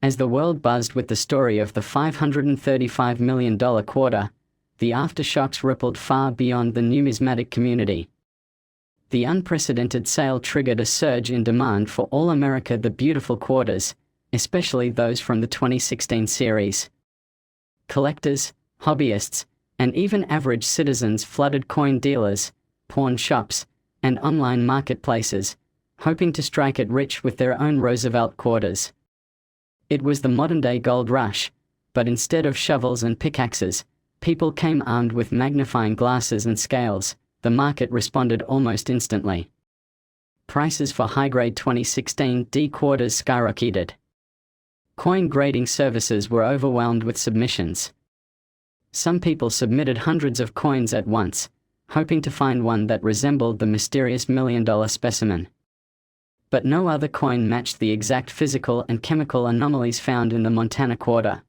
As the world buzzed with the story of the $535 million quarter, the aftershocks rippled far beyond the numismatic community. The unprecedented sale triggered a surge in demand for all America the Beautiful quarters, especially those from the 2016 series. Collectors, hobbyists, and even average citizens flooded coin dealers, pawn shops, and online marketplaces, hoping to strike it rich with their own Roosevelt quarters. It was the modern-day gold rush, but instead of shovels and pickaxes, people came armed with magnifying glasses and scales. The market responded almost instantly. Prices for high-grade 2016 D quarters skyrocketed. Coin grading services were overwhelmed with submissions. Some people submitted hundreds of coins at once, hoping to find one that resembled the mysterious million-dollar specimen. But no other coin matched the exact physical and chemical anomalies found in the Montana quarter.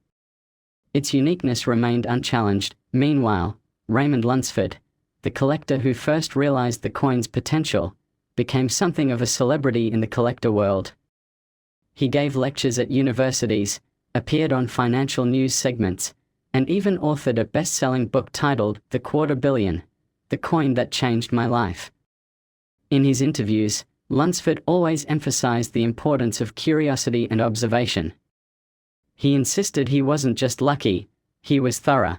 Its uniqueness remained unchallenged. Meanwhile, Raymond Lunsford, the collector who first realized the coin's potential, became something of a celebrity in the collector world. He gave lectures at universities, appeared on financial news segments, and even authored a best-selling book titled The Quarter Billion, The Coin That Changed My Life. In his interviews, Lunsford always emphasized the importance of curiosity and observation. He insisted he wasn't just lucky, he was thorough.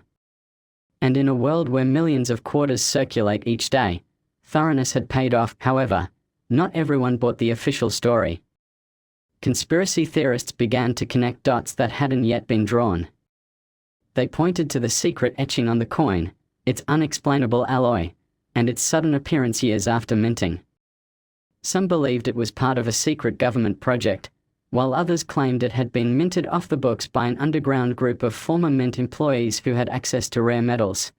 And in a world where millions of quarters circulate each day, thoroughness had paid off. However, not everyone bought the official story. Conspiracy theorists began to connect dots that hadn't yet been drawn. They pointed to the secret etching on the coin, its unexplainable alloy, and its sudden appearance years after minting. Some believed it was part of a secret government project, while others claimed it had been minted off the books by an underground group of former mint employees who had access to rare metals.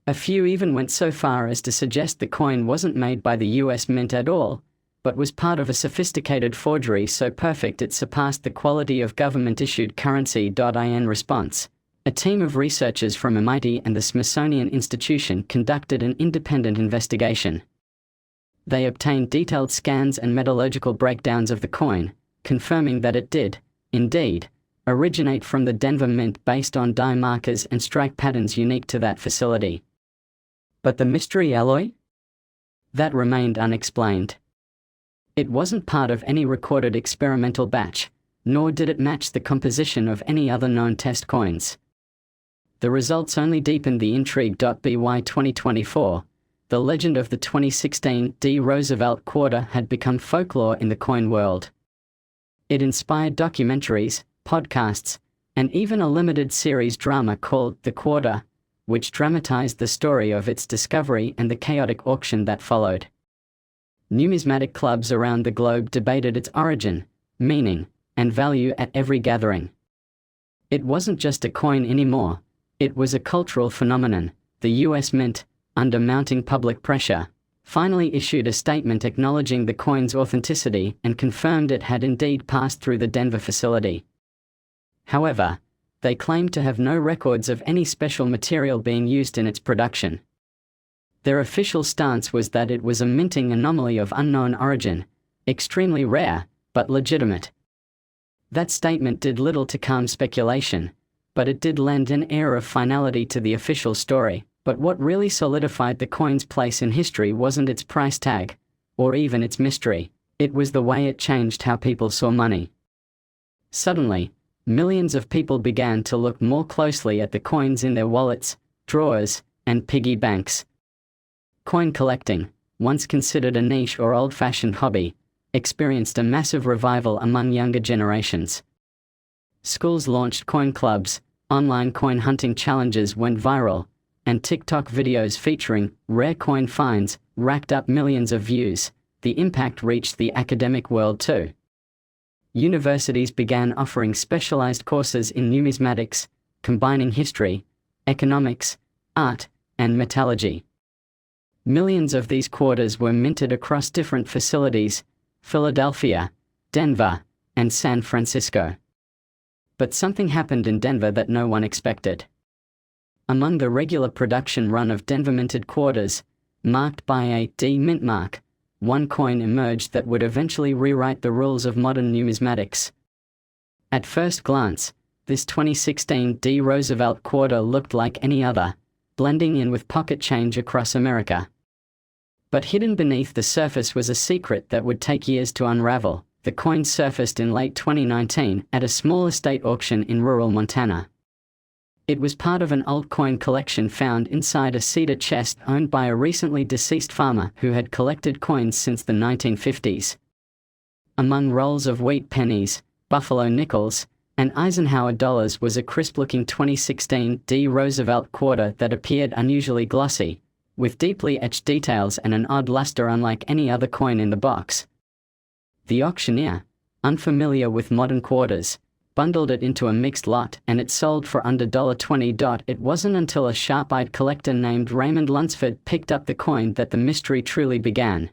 A few even went so far as to suggest the coin wasn't made by the US Mint at all, but was part of a sophisticated forgery so perfect it surpassed the quality of government-issued currency. In response, a team of researchers from MIT and the Smithsonian Institution conducted an independent investigation. They obtained detailed scans and metallurgical breakdowns of the coin, confirming that it did, indeed, originate from the Denver Mint based on die markers and strike patterns unique to that facility. But the mystery alloy? That remained unexplained. It wasn't part of any recorded experimental batch, nor did it match the composition of any other known test coins. The results only deepened the intrigue. By 2024, the legend of the 2016 D Roosevelt quarter had become folklore in the coin world. It inspired documentaries, podcasts, and even a limited series drama called The Quarter, which dramatized the story of its discovery and the chaotic auction that followed. Numismatic clubs around the globe debated its origin, meaning, and value at every gathering. It wasn't just a coin anymore, it was a cultural phenomenon. The US Mint, under mounting public pressure, finally issued a statement acknowledging the coin's authenticity and confirmed it had indeed passed through the Denver facility. However, they claimed to have no records of any special material being used in its production. Their official stance was that it was a minting anomaly of unknown origin, extremely rare, but legitimate. That statement did little to calm speculation, but it did lend an air of finality to the official story. But what really solidified the coin's place in history wasn't its price tag, or even its mystery, it was the way it changed how people saw money. Suddenly, millions of people began to look more closely at the coins in their wallets, drawers, and piggy banks. Coin collecting, once considered a niche or old-fashioned hobby, experienced a massive revival among younger generations. Schools launched coin clubs, online coin hunting challenges went viral, and TikTok videos featuring rare coin finds racked up millions of views. The impact reached the academic world too. Universities began offering specialized courses in numismatics, combining history, economics, art, and metallurgy. Millions of these quarters were minted across different facilities: Philadelphia, Denver, and San Francisco. But something happened in Denver that no one expected. Among the regular production run of Denver-minted quarters, marked by a D mint mark, one coin emerged that would eventually rewrite the rules of modern numismatics. At first glance, this 2016 D. Roosevelt quarter looked like any other, blending in with pocket change across America. But hidden beneath the surface was a secret that would take years to unravel. The coin surfaced in late 2019 at a small estate auction in rural Montana. It was part of an old coin collection found inside a cedar chest owned by a recently deceased farmer who had collected coins since the 1950s. Among rolls of wheat pennies, buffalo nickels, and Eisenhower dollars was a crisp-looking 2016 D. Roosevelt quarter that appeared unusually glossy, with deeply etched details and an odd luster unlike any other coin in the box. The auctioneer, unfamiliar with modern quarters, bundled it into a mixed lot and it sold for under $20. It wasn't until a sharp-eyed collector named Raymond Lunsford picked up the coin that the mystery truly began.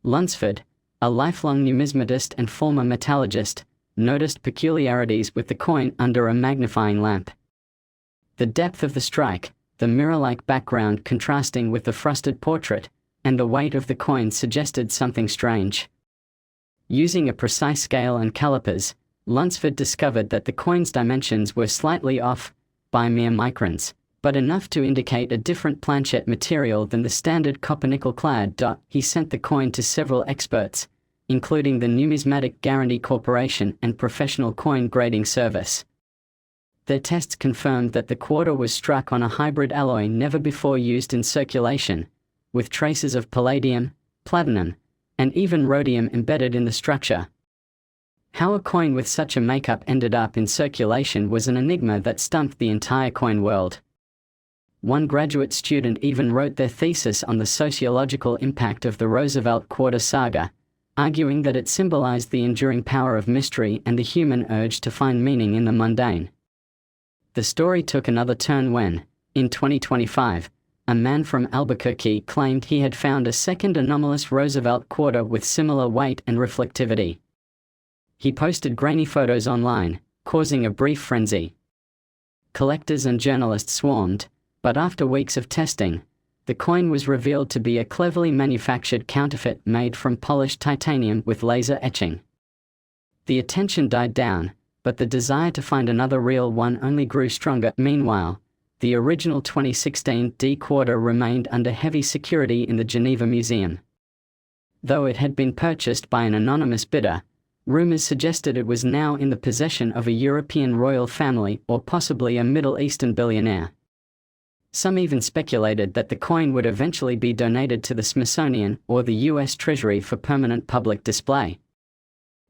Lunsford, a lifelong numismatist and former metallurgist, noticed peculiarities with the coin under a magnifying lamp. The depth of the strike, the mirror-like background contrasting with the frosted portrait, and the weight of the coin suggested something strange. Using a precise scale and calipers, Lunsford discovered that the coin's dimensions were slightly off, by mere microns, but enough to indicate a different planchette material than the standard copper-nickel clad. He sent the coin to several experts, including the Numismatic Guarantee Corporation and Professional Coin Grading Service. Their tests confirmed that the quarter was struck on a hybrid alloy never before used in circulation, with traces of palladium, platinum, and even rhodium embedded in the structure. How a coin with such a makeup ended up in circulation was an enigma that stumped the entire coin world. One graduate student even wrote their thesis on the sociological impact of the Roosevelt quarter saga, arguing that it symbolized the enduring power of mystery and the human urge to find meaning in the mundane. The story took another turn when, in 2025, a man from Albuquerque claimed he had found a second anomalous Roosevelt quarter with similar weight and reflectivity. He posted grainy photos online, causing a brief frenzy. Collectors and journalists swarmed, but after weeks of testing, the coin was revealed to be a cleverly manufactured counterfeit made from polished titanium with laser etching. The attention died down, but the desire to find another real one only grew stronger. Meanwhile, the original 2016 D quarter remained under heavy security in the Geneva Museum. Though it had been purchased by an anonymous bidder, rumors suggested it was now in the possession of a European royal family or possibly a Middle Eastern billionaire. Some even speculated that the coin would eventually be donated to the Smithsonian or the U.S. Treasury for permanent public display.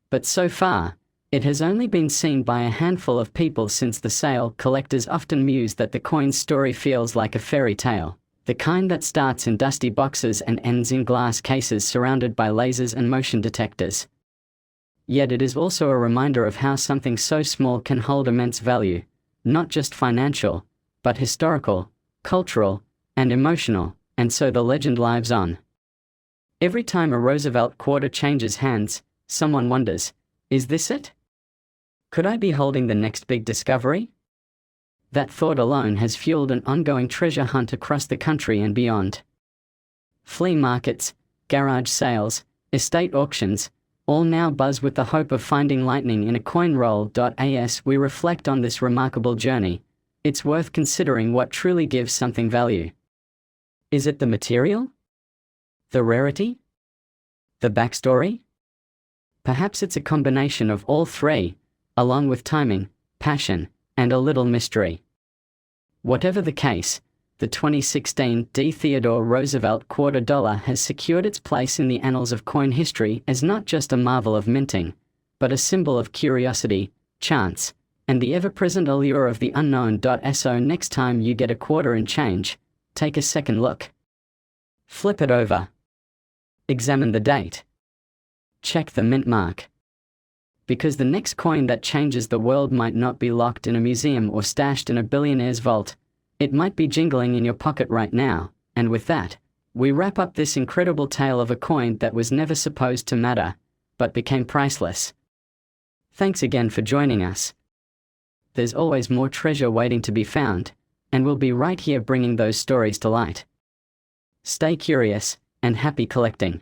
But so far, it has only been seen by a handful of people since the sale. Collectors often muse that the coin's story feels like a fairy tale, the kind that starts in dusty boxes and ends in glass cases surrounded by lasers and motion detectors. Yet it is also a reminder of how something so small can hold immense value, not just financial, but historical, cultural, and emotional, and so the legend lives on. Every time a Roosevelt quarter changes hands, someone wonders, is this it? Could I be holding the next big discovery? That thought alone has fueled an ongoing treasure hunt across the country and beyond. Flea markets, garage sales, estate auctions, all now buzz with the hope of finding lightning in a coin roll. As we reflect on this remarkable journey, it's worth considering what truly gives something value. Is it the material? The rarity? The backstory? Perhaps it's a combination of all three, along with timing, passion, and a little mystery. Whatever the case, the 2016 D. Theodore Roosevelt quarter dollar has secured its place in the annals of coin history as not just a marvel of minting, but a symbol of curiosity, chance, and the ever-present allure of the unknown. So next time you get a quarter and change, take a second look. Flip it over. Examine the date. Check the mint mark. Because the next coin that changes the world might not be locked in a museum or stashed in a billionaire's vault. It might be jingling in your pocket right now. And with that, we wrap up this incredible tale of a coin that was never supposed to matter, but became priceless. Thanks again for joining us. There's always more treasure waiting to be found, and we'll be right here bringing those stories to light. Stay curious, and happy collecting.